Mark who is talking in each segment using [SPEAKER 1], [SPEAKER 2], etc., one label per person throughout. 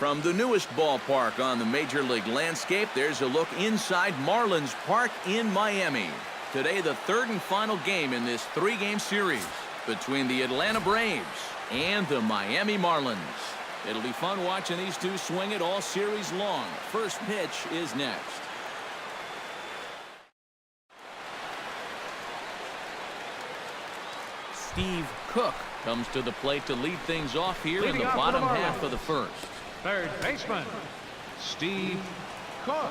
[SPEAKER 1] From the newest ballpark on the Major League landscape, there's a look inside Marlins Park in Miami. Today, the third and final game in this three-game series between the Atlanta Braves and the Miami Marlins. It'll be fun watching these two swing it all series long. First pitch is next. Steve Cook comes to the plate to lead things off here in the bottom half of the first.
[SPEAKER 2] Third baseman, Steve Cook.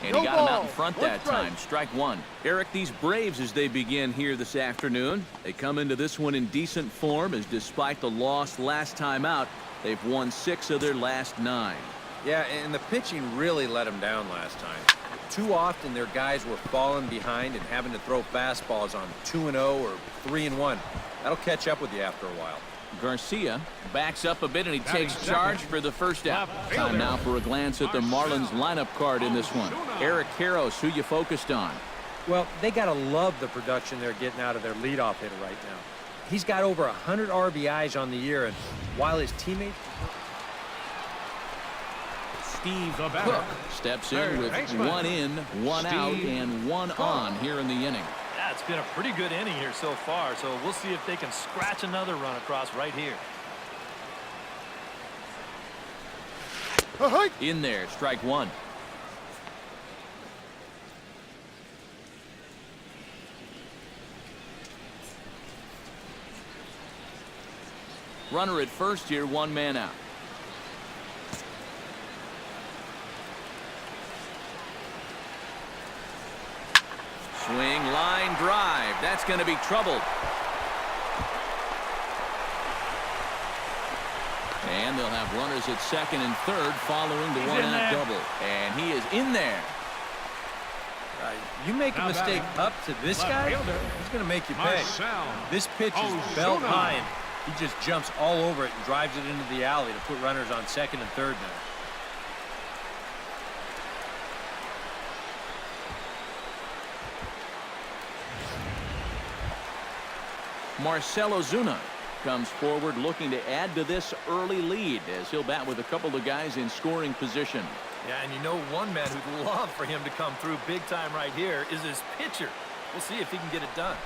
[SPEAKER 1] And he got him out in front that time. Strike one. Eric, these Braves, as they begin here this afternoon, they come into this one in decent form, as despite the loss last time out, they've won 6 of their last 9.
[SPEAKER 3] Yeah, and the pitching really let them down last time. Too often their guys were falling behind and having to throw fastballs on 2-0 or 3-1. That'll catch up with you after a while.
[SPEAKER 1] Garcia backs up a bit and he takes charge for the first out. Time now for a glance at the Marlins lineup card in this one. Eric Karros, who you focused on?
[SPEAKER 3] Well, they got to love the production they're getting out of their leadoff hitter right now. He's got over 100 RBIs on the year, and while his teammates...
[SPEAKER 1] Steve Cook steps in with 1 in, 1 out, and 1 on here in the inning.
[SPEAKER 4] Yeah, it's been a pretty good inning here so far, so we'll see if they can scratch another run across right here.
[SPEAKER 1] In there, strike one. Runner at first here, 1 man out. Swing, line, drive. That's going to be troubled. And they'll have runners at second and third following the 1-out double. And he is in there.
[SPEAKER 3] You make a mistake up to this guy, he's going to make you pay. This pitch is belt high, and he just jumps all over it and drives it into the alley to put runners on second and third now.
[SPEAKER 1] Marcell Ozuna comes forward looking to add to this early lead as he'll bat with a couple of guys in scoring position.
[SPEAKER 4] Yeah, and you know one man who'd love for him to come through big time right here is his pitcher. We'll see if he can get it done.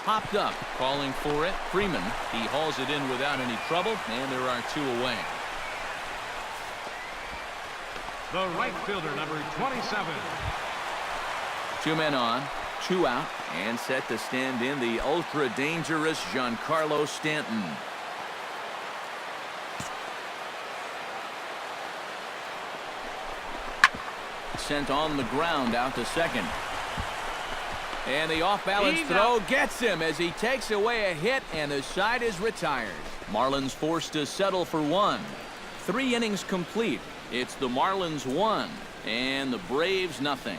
[SPEAKER 1] Popped up, calling for it. Freeman, he hauls it in without any trouble, and there are 2 away.
[SPEAKER 2] The right fielder, number 27.
[SPEAKER 1] 2 men on, 2 out, and set to stand in the ultra-dangerous Giancarlo Stanton. Sent on the ground out to second. And the off-balance throw gets him as he takes away a hit, and the side is retired. Marlins forced to settle for 1. 3 innings complete. It's the Marlins 1 and the Braves nothing.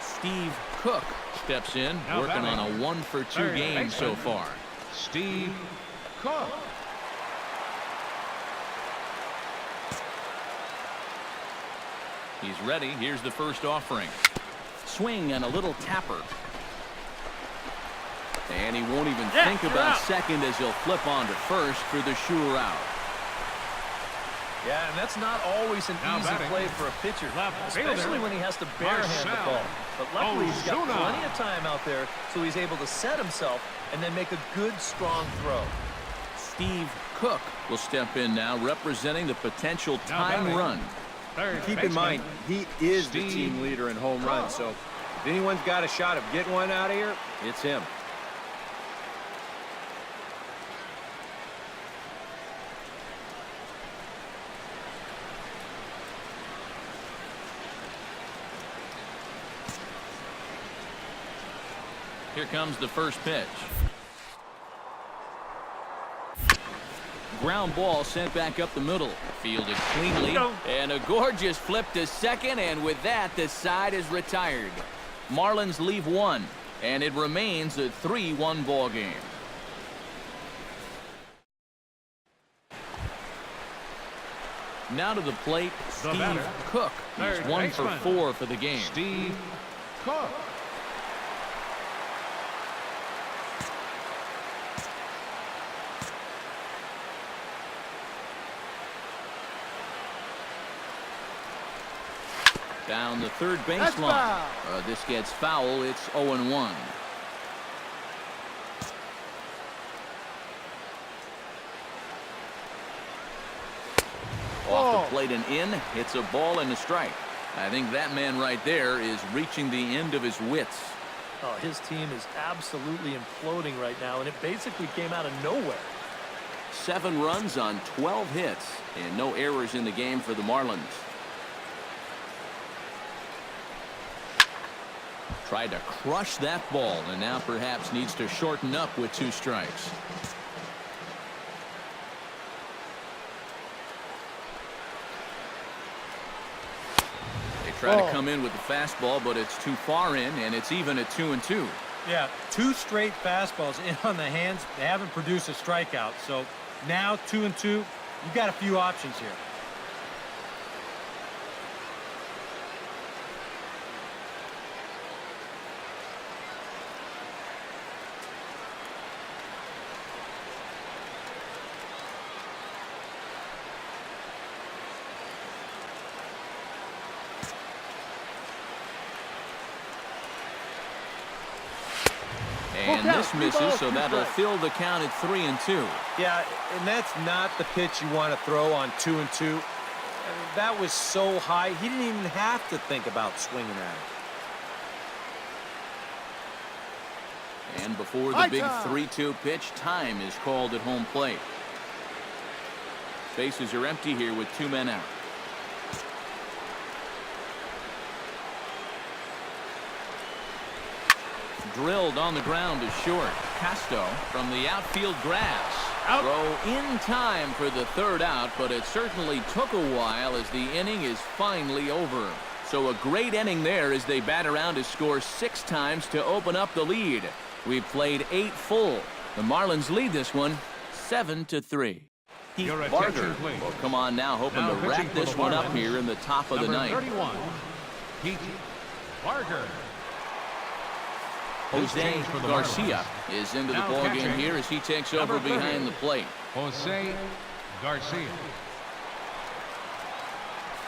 [SPEAKER 1] Steve Cook steps in, working on a 1-for-2 game so far.
[SPEAKER 2] Steve Cook.
[SPEAKER 1] He's ready. Here's the first offering. Swing and a little tapper. And he won't even think about second as he'll flip on to first for the sure out.
[SPEAKER 4] Yeah, and that's not always an easy play for a pitcher, especially when he has to barehand the ball. But luckily, he's got plenty of time out there, so he's able to set himself and then make a good, strong throw.
[SPEAKER 1] Steve Cook will step in now, representing the potential tying run.
[SPEAKER 3] Keep in mind, he is the team leader in home runs, so if anyone's got a shot of getting one out of here, it's him.
[SPEAKER 1] Here comes the first pitch. Ground ball sent back up the middle. Fielded cleanly. And a gorgeous flip to second, and with that, the side is retired. Marlins leave 1, and it remains a 3-1 ball game. Now to the plate,
[SPEAKER 2] The
[SPEAKER 1] Steve
[SPEAKER 2] batter,
[SPEAKER 1] Cook. He's
[SPEAKER 2] third
[SPEAKER 1] 1 for
[SPEAKER 2] baseman,
[SPEAKER 1] 4 for the game.
[SPEAKER 2] Steve Cook.
[SPEAKER 1] Down the third baseline. This gets foul. It's 0-1. Off the plate and in. It's a ball and a strike. I think that man right there is reaching the end of his wits.
[SPEAKER 4] Oh, his team is absolutely imploding right now, and it basically came out of nowhere.
[SPEAKER 1] 7 runs on 12 hits and no errors in the game for the Marlins. Tried to crush that ball and now perhaps needs to shorten up with 2 strikes. They try to come in with the fastball, but it's too far in, and it's even at 2-2.
[SPEAKER 3] Yeah, 2 straight fastballs in on the hands. They haven't produced a strikeout. So now 2-2. You got a few options here.
[SPEAKER 1] And this misses, so that'll fill the count at 3-2.
[SPEAKER 3] Yeah, and that's not the pitch you want to throw on 2-2. That was so high, he didn't even have to think about swinging at it.
[SPEAKER 1] And before the big 3-2 pitch, time is called at home plate. Bases are empty here with 2 men out. Drilled on the ground is short. Casto from the outfield grass. Throw in time for the 3rd out, but it certainly took a while as the inning is finally over. So a great inning there as they bat around to score 6 times to open up the lead. We've played 8 full. The Marlins lead this one 7-3.
[SPEAKER 2] Your
[SPEAKER 1] Barger
[SPEAKER 2] attention, please.
[SPEAKER 1] will come on now, hoping
[SPEAKER 2] Now
[SPEAKER 1] to
[SPEAKER 2] pitching
[SPEAKER 1] wrap
[SPEAKER 2] for
[SPEAKER 1] this
[SPEAKER 2] the
[SPEAKER 1] one up
[SPEAKER 2] Marlins,
[SPEAKER 1] here in the top of the
[SPEAKER 2] Number
[SPEAKER 1] ninth.
[SPEAKER 2] 31, Pete Barger.
[SPEAKER 1] Jose
[SPEAKER 2] change for the
[SPEAKER 1] Garcia is into the
[SPEAKER 2] Now
[SPEAKER 1] ball
[SPEAKER 2] catching,
[SPEAKER 1] game here as he takes over
[SPEAKER 2] number 30,
[SPEAKER 1] behind the plate.
[SPEAKER 2] Jose Garcia.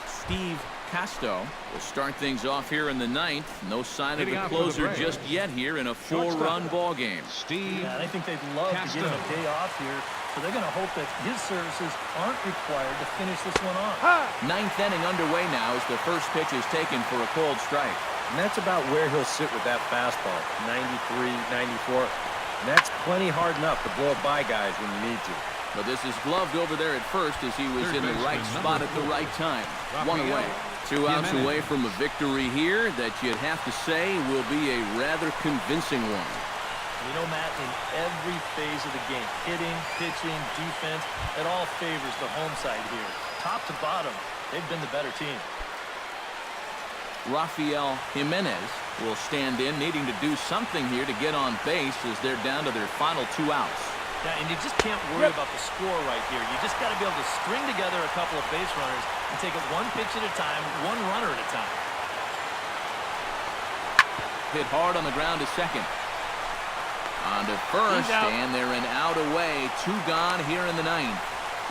[SPEAKER 1] Steve Casto will start things off here in the 9th. No sign of
[SPEAKER 2] Hitting
[SPEAKER 1] the
[SPEAKER 2] out for the
[SPEAKER 1] closer
[SPEAKER 2] Braves,
[SPEAKER 1] just yet here in a 4-run
[SPEAKER 2] shortstop,
[SPEAKER 1] ball game.
[SPEAKER 2] Steve
[SPEAKER 4] Yeah, I think they'd love to give him a day off here, so they're going to hope that his services aren't required to finish this one off.
[SPEAKER 1] 9th inning underway now as the first pitch is taken for a cold strike.
[SPEAKER 3] And that's about where he'll sit with that fastball, 93, 94. And that's plenty hard enough to blow by guys when you need to.
[SPEAKER 1] But this is gloved over there at first as he was
[SPEAKER 2] Third
[SPEAKER 1] in the right
[SPEAKER 2] baseman,
[SPEAKER 1] spot
[SPEAKER 2] number
[SPEAKER 1] at the
[SPEAKER 2] 4,
[SPEAKER 1] right time.
[SPEAKER 2] Rafael
[SPEAKER 1] 1 away. 2 outs
[SPEAKER 2] Jimenez.
[SPEAKER 1] away from a victory here that you'd have to say will be a rather convincing one.
[SPEAKER 4] You know, Matt, in every phase of the game, hitting, pitching, defense, it all favors the home side here. Top to bottom, they've been the better team.
[SPEAKER 1] Rafael Jimenez will stand in, needing to do something here to get on base as they're down to their final 2 outs.
[SPEAKER 4] Yeah, and you just can't worry about the score right here. You just got to be able to string together a couple of base runners and take it 1 pitch at a time, 1 runner at a time.
[SPEAKER 1] Hit hard on the ground to second. On to first, and they're an out away. 2 gone here in the 9th.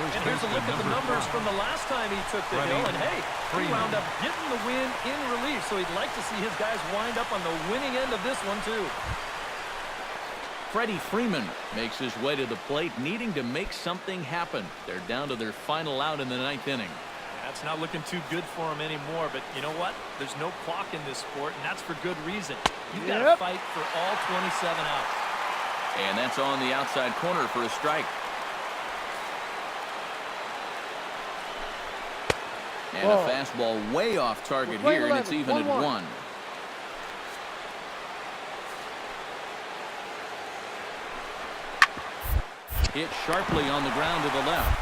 [SPEAKER 4] And here's a look at the numbers from the last time he took the hill. And hey, he wound up getting the win in relief. So he'd like to see his guys wind up on the winning end of this one, too.
[SPEAKER 1] Freddie Freeman makes his way to the plate, needing to make something happen. They're down to their final out in the 9th inning.
[SPEAKER 4] That's not looking too good for him anymore. But you know what? There's no clock in this sport, and that's for good reason. You've got to fight for all 27 outs.
[SPEAKER 1] And that's on the outside corner for a strike. And a fastball way off target here, and it's even at 1. Hit sharply on the ground to the left.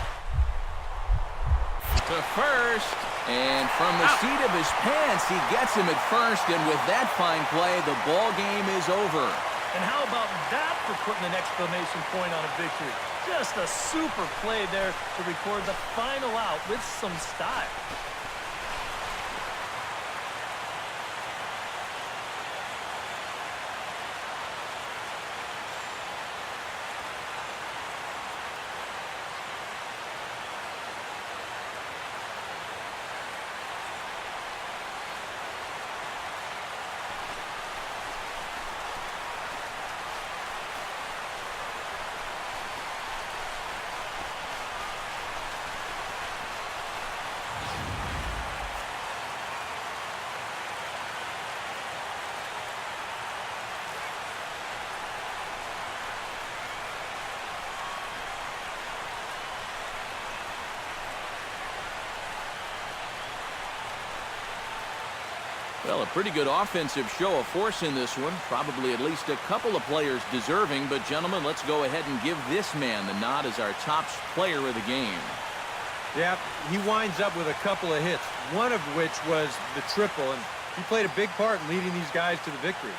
[SPEAKER 1] To first, and from the seat of his pants, he gets him at first, and with that fine play, the ball game is over.
[SPEAKER 4] And how about that for putting an exclamation point on a victory? Just a super play there to record the final out with some style.
[SPEAKER 1] Well, a pretty good offensive show of force in this one. Probably at least a couple of players deserving. But, gentlemen, let's go ahead and give this man the nod as our top player of the game.
[SPEAKER 3] Yeah, he winds up with a couple of hits, one of which was the triple, and he played a big part in leading these guys to the victory.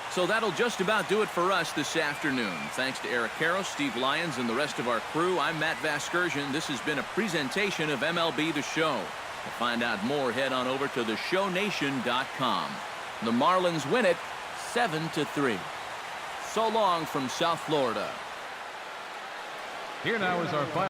[SPEAKER 1] So that'll just about do it for us this afternoon. Thanks to Eric Karros, Steve Lyons, and the rest of our crew. I'm Matt Vasgersian. This has been a presentation of MLB The Show. To find out more, head on over to theshownation.com. The Marlins win it 7-3. So long from South Florida.
[SPEAKER 2] Here now is our final.